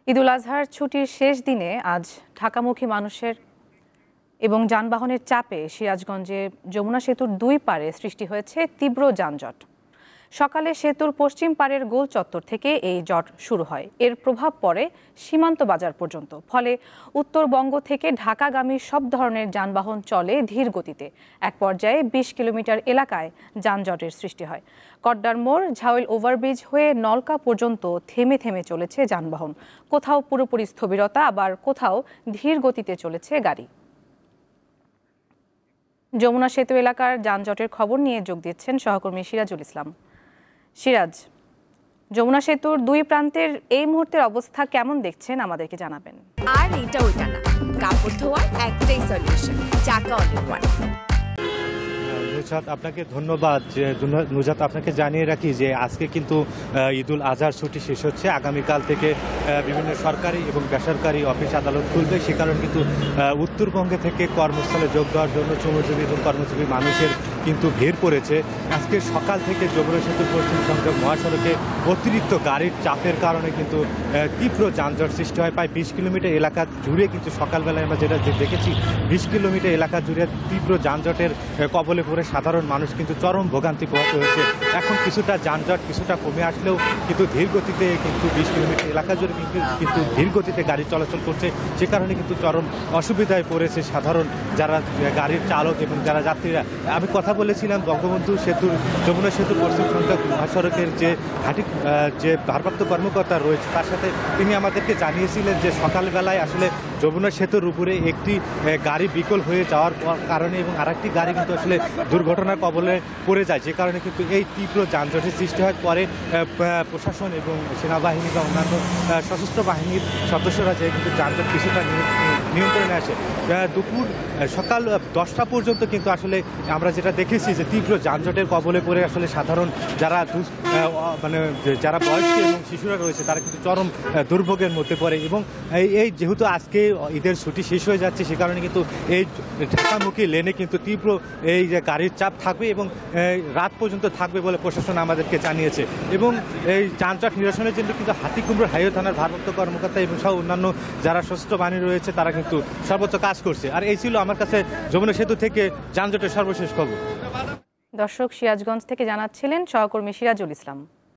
ঈদুল আজহার ছুটির শেষ দিনে আজ ঢাকামুখী মানুষের এবং যানবাহনের চাপে সিরাজগঞ্জে যমুনা সেতুর দুই পারে সৃষ্টি হয়েছে তীব্র যানজট। সকালে সেতুর পশ্চিম পারের গোল চত্বর থেকে এই জট শুরু হয়। এর প্রভাব পড়ে সীমান্ত বাজার পর্যন্ত। ফলে উত্তরবঙ্গ থেকে ঢাকাগামী সব ধরনের যানবাহন চলে ধীর গতিতে। এক পর্যায়ে ২০ কিলোমিটার এলাকায় যানজটের সৃষ্টি হয়। কড্ডার মোড়, ঝাউল ওভারব্রিজ হয়ে নলকা পর্যন্ত থেমে থেমে চলেছে যানবাহন। কোথাও পুরোপুরি স্থবিরতা, আবার কোথাও ধীর গতিতে চলেছে গাড়ি। যমুনা সেতু এলাকার যানজটের খবর নিয়ে যোগ দিচ্ছেন সহকর্মী সিরাজুল ইসলাম। সিরাজ, যমুনা সেতুর দুই প্রান্তের এই মুহূর্তের অবস্থা কেমন দেখছেন আমাদেরকে জানাবেন। আর এটা ওইটা না, কাপড় ধোয়ার একটাই সলিউশন, চাকা অল ইন ওয়ান। নুজাত, আপনাকে ধন্যবাদ। নুজাত, আপনাকে জানিয়ে রাখি যে আজকে কিন্তু ঈদুল আজহার ছুটি শেষ হচ্ছে। আগামীকাল থেকে বিভিন্ন সরকারি এবং বেসরকারি অফিস আদালত খুলবে। সে কারণে কিন্তু উত্তরবঙ্গে থেকে কর্মস্থলে যোগ দেওয়ার জন্য শ্রমজীবী এবং কর্মজীবী মানুষের কিন্তু ভিড় পড়েছে। আজকে সকাল থেকে যমুনা সেতুর পশ্চিম সংযোগ মহাসড়কে অতিরিক্ত গাড়ির চাপের কারণে কিন্তু তীব্র যানজট সৃষ্টি হয়। প্রায় ২০ কিলোমিটার এলাকা জুড়ে কিন্তু সকালবেলায় আমরা যেটা দেখেছি, ২০ কিলোমিটার এলাকা জুড়ে তীব্র যানজটের কবলে পড়ে সাধারণ মানুষ কিন্তু চরম ভোগান্তি পোহাতে হয়েছে। এখন কিছুটা যানজট কিছুটা কমে আসলেও কিন্তু ধীর গতিতে কিন্তু ২০ কিলোমিটার এলাকা জুড়ে কিন্তু ধীর গতিতে গাড়ি চলাচল করছে। যে কারণে কিন্তু চরম অসুবিধায় পড়েছে সাধারণ যারা গাড়ির চালক এবং যারা যাত্রীরা। আমি কথা বলেছিলাম বঙ্গবন্ধু সেতুর যমুনা সেতুর পশ্চিম সংযোগ মহাসড়কের যে ভারপ্রাপ্ত কর্মকর্তা রয়েছে তার সাথে, তিনি আমাদেরকে জানিয়েছিলেন যে সকালবেলায় আসলে যমুনা সেতুর উপরে একটি গাড়ি বিকল হয়ে যাওয়ার কারণে এবং আরেকটি গাড়ি কিন্তু আসলে দুর্ঘটনার কবলে পড়ে যায়। যে কারণে কিন্তু এই তীব্র যানজটের সৃষ্টি হয়। পরে প্রশাসন এবং সেনাবাহিনী বা অন্যান্য সশস্ত্র বাহিনীর সদস্যরা যে কিন্তু যানজট কিছুটা নিয়ন্ত্রণে আসে। দুপুর সকাল 10টা পর্যন্ত কিন্তু আসলে আমরা যেটা দেখেছি যে তীব্র যানজটের কবলে পড়ে আসলে সাধারণ যারা বয়স্ক এবং শিশুরা রয়েছে তারা কিন্তু চরম দুর্ভোগের মধ্যে পড়ে। এবং এই যেহেতু আজকে ঈদের ছুটি শেষ হয়ে যাচ্ছে, সে কারণে কিন্তু এই ঢাকামুখী লেনে কিন্তু তীব্র এই যে গাড়ির চাপ থাকবে এবং রাত পর্যন্ত থাকবে বলে প্রশাসন আমাদেরকে জানিয়েছে। এবং এই যানজট নিরসনের জন্য কিন্তু হাতিকুমড়া হাইওয়ে থানার ভারপ্রাপ্ত কর্মকর্তা এবং সহ অন্যান্য যারা সশস্ত্র বাহিনী রয়েছে তারা কিন্তু সর্বোচ্চ কাজ করছে। আর এই ছিল আমার কাছে যমুনা সেতু থেকে যানজটের সর্বশেষ খবর। দর্শক, সিরাজগঞ্জ থেকে জানাচ্ছিলেন সহকর্মী সিরাজুল ইসলাম।